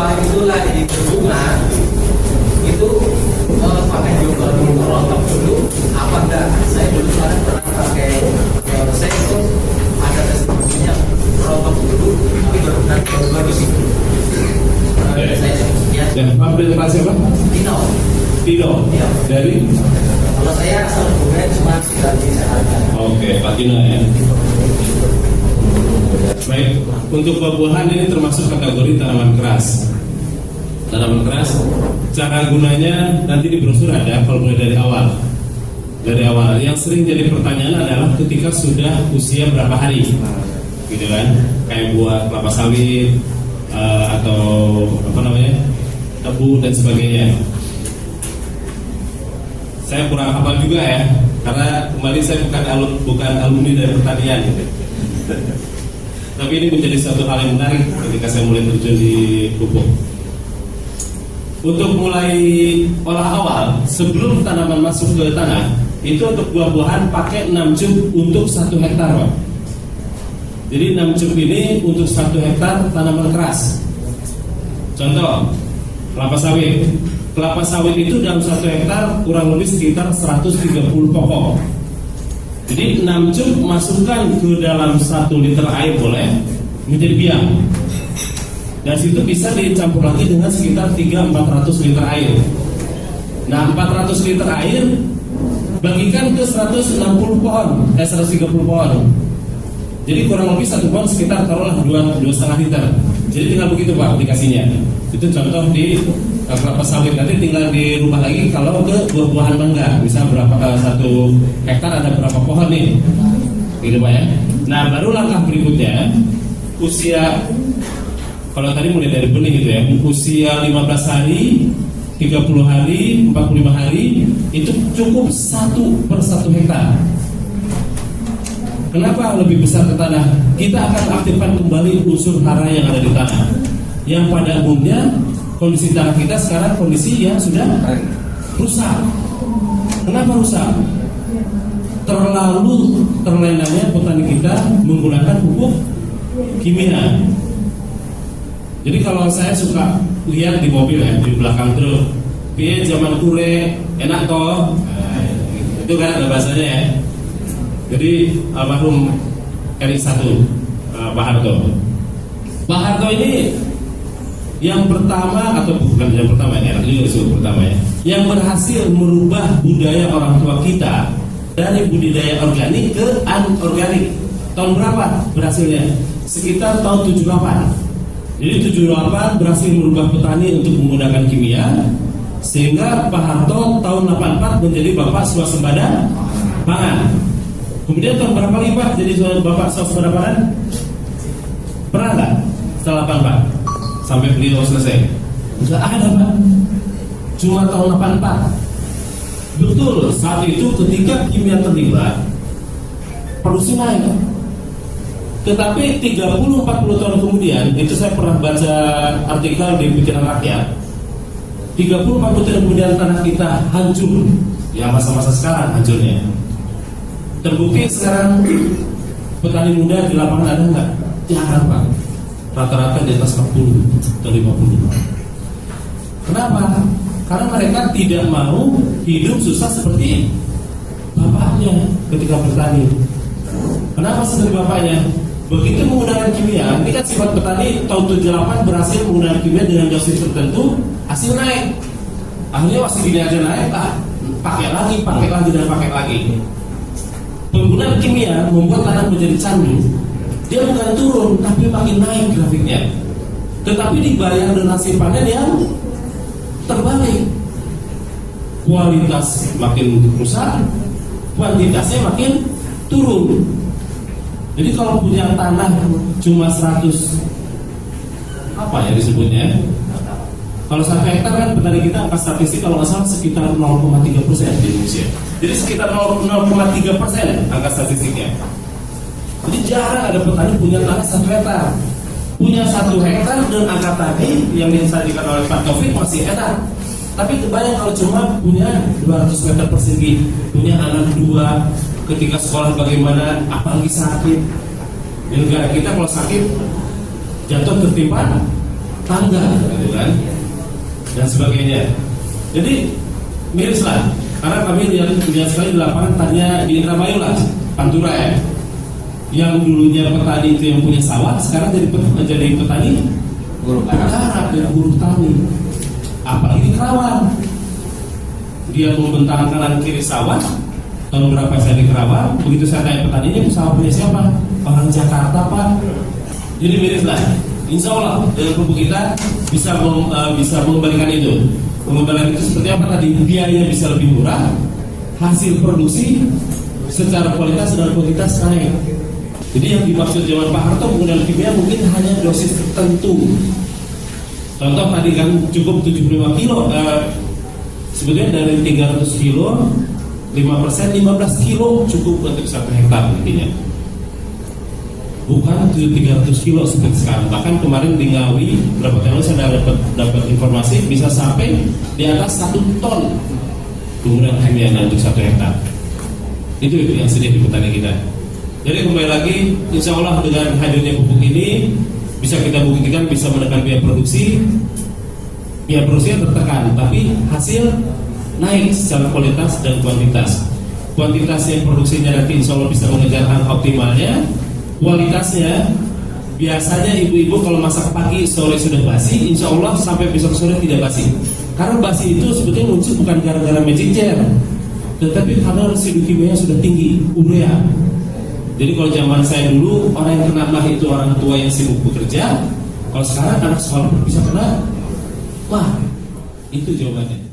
kemarin itu lagi berbunga itu pakai juga rontok dulu apa enggak? Saya dulu kemarin pernah pakai saya itu ada testimoninya rontok dulu tapi benar-benar bagus itu. Dan pabrik kelas siapa? Tino. Ya. Dari? Kalau saya asal bukan cuma dari Jakarta. Oke, Pak Tino ya. Baik, untuk buah-buahan ini termasuk kategori tanaman keras. Tanaman keras, cara gunanya nanti di brosur ada. Kalau mulai dari awal, yang sering jadi pertanyaan adalah ketika sudah usia berapa hari, gitu kan? Kayak buah kelapa sawit atau apa namanya, tebu dan sebagainya. Saya kurang hafal juga ya, karena kemarin saya bukan alumni dari pertanian, gitu. Tapi ini menjadi satu hal yang menarik ketika saya mulai terjun di pupuk. Untuk mulai olah awal, sebelum tanaman masuk ke tanah, itu untuk buah-buahan pakai 6 cup untuk 1 hektar, Pak. Jadi 6 cup ini untuk 1 hektar tanaman keras. Contoh, kelapa sawit. Kelapa sawit itu dalam 1 hektar kurang lebih sekitar 130 pokok. Jadi 6 cup masukkan ke dalam 1 liter air boleh menjadi biang. Dan situ bisa dicampur lagi dengan sekitar 300-400 liter air. Nah 400 liter air bagikan ke 160 pohon, 130 pohon. Jadi kurang lebih 1 pohon sekitar taruhlah 2,5 liter. Jadi tinggal begitu Pak aplikasinya. Itu contoh di kelapa sawit. Nanti tinggal dirubah lagi kalau ke buah-buahan mangga. Misal berapa 1 hektar ada berapa pohon nih, gitu Pak ya. Nah baru langkah berikutnya usia, kalau tadi mulai dari benih gitu ya, usia 15 hari, 30 hari, 45 hari itu cukup 1 per 1 hektar. Kenapa lebih besar ke tanah? Kita akan aktifkan kembali unsur hara yang ada di tanah, yang pada umumnya kondisi tanah kita sekarang kondisi yang sudah rusak. Kenapa rusak? Terlalu terlenanya petani kita menggunakan pupuk kimia. Jadi kalau saya suka lihat di mobil ya, di belakang truk, piye zaman kure enak toh, itu kan ada bahasanya ya. Jadi almarhum RI1 Pak Harto. Pak Harto ini yang pertama, atau bukan yang pertama ya, juga disebut pertama ya, yang berhasil merubah budaya orang tua kita dari budidaya organik ke anorganik. Tahun berapa berhasilnya? Sekitar tahun 78. Jadi 78 berhasil merubah petani untuk menggunakan kimia, sehingga Pak Harto tahun 84 menjadi Bapak Swasembada Pangan. Kemudian tahun berapa lagi Pak jadi Bapak Swasembada Pangan? Pernah nggak setelah 84 sampai beliau selesai? Nggak ada Pak, cuma tahun 84. Betul, saat itu ketika kimia terlibat produksi naik. Tetapi 30-40 tahun kemudian, itu saya pernah baca artikel di Pikiran Rakyat, 30-40 tahun kemudian tanah kita hancur. Ya masa-masa sekarang hancurnya. Terbukti sekarang petani muda di lapangan ada nggak? Jarang Pak. Rata-rata di atas 40 atau 50. Kenapa? Karena mereka tidak mau hidup susah seperti bapaknya ketika bertani. Kenapa seperti bapaknya? Begitu menggunakan kimia, ini kan sifat petani tahun 78 berhasil menggunakan kimia dengan dosis tertentu, hasil naik. Akhirnya masih gini aja naik, pakai lagi dan pakai lagi. Penggunaan kimia membuat tanah menjadi candu. Dia bukan turun, tapi makin naik grafiknya. Tetapi dibayar dengan hasil panen yang terbalik. Kualitas makin rusak, kuantitasnya makin turun. Jadi kalau punya tanah cuma 100, apa ya disebutnya? Kalau 1 hektar kan petani kita angka statistik kalau nggak salah sekitar 0,3% di Indonesia. Jadi sekitar 0,3% angka statistiknya. Jadi jarang ada petani punya tanah 1 hektar. Punya 1 hektar dan angka tadi yang disajikan oleh Pak Taufik masih enak. Tapi kebayang kalau cuma punya 200 meter persegi, punya anak 2, ketika sekolah bagaimana, apalagi sakit. Di negara kita kalau sakit jatuh tertimpa tangga, gitu kan, dan sebagainya. Jadi miris lah, karena kami lihat sekali di lapangan tanya di Indramayu lah, Pantura ya, yang dulunya petani itu yang punya sawah, sekarang jadi petani bergarap dan buruh tani. Apalagi di Kerawang, dia membentang kanan kiri sawah. Tahun berapa saya di Kerawang, begitu saya tanya petaninya, sawah punya siapa? Orang Jakarta Pak. Jadi miris lah. Insya Allah dengan pupuk kita bisa mengembalikan itu. Pengembalian itu seperti apa tadi? Biaya bisa lebih murah, hasil produksi secara kualitas dan kuantitas naik. Jadi yang dimaksud zaman Pak Harto penggunaan kimia mungkin hanya dosis tertentu. Contoh tadi kan cukup 75 kilo. Sebetulnya dari 300 kilo 5% 15 kilo cukup untuk 1 hektar nantinya. Bukan 300 kilo seperti sekarang. Bahkan kemarin di Ngawi berapa tahun saya dapat informasi bisa sampai di atas 1 ton penggunaan kimia untuk 1 hektar. Itu yang sedih di petani kita. Jadi kembali lagi, insya Allah dengan hadirnya pupuk ini bisa kita buktikan bisa menekan biaya produksi. Biaya produksinya tertekan, tapi hasil naik secara kualitas dan kuantitas. Kuantitas yang produksinya nanti insya Allah bisa mengejar angka optimalnya. Kualitasnya biasanya ibu-ibu kalau masak pagi sore sudah basi, insya Allah sampai besok sore tidak basi. Karena basi itu sebetulnya muncul bukan gara-gara magic jar, tetapi karena residu kimianya sudah tinggi, urea. Jadi kalau zaman saya dulu orang yang kena mah itu orang tua yang sibuk bekerja. Kalau sekarang anak sekolah bisa kena, wah itu jawabannya.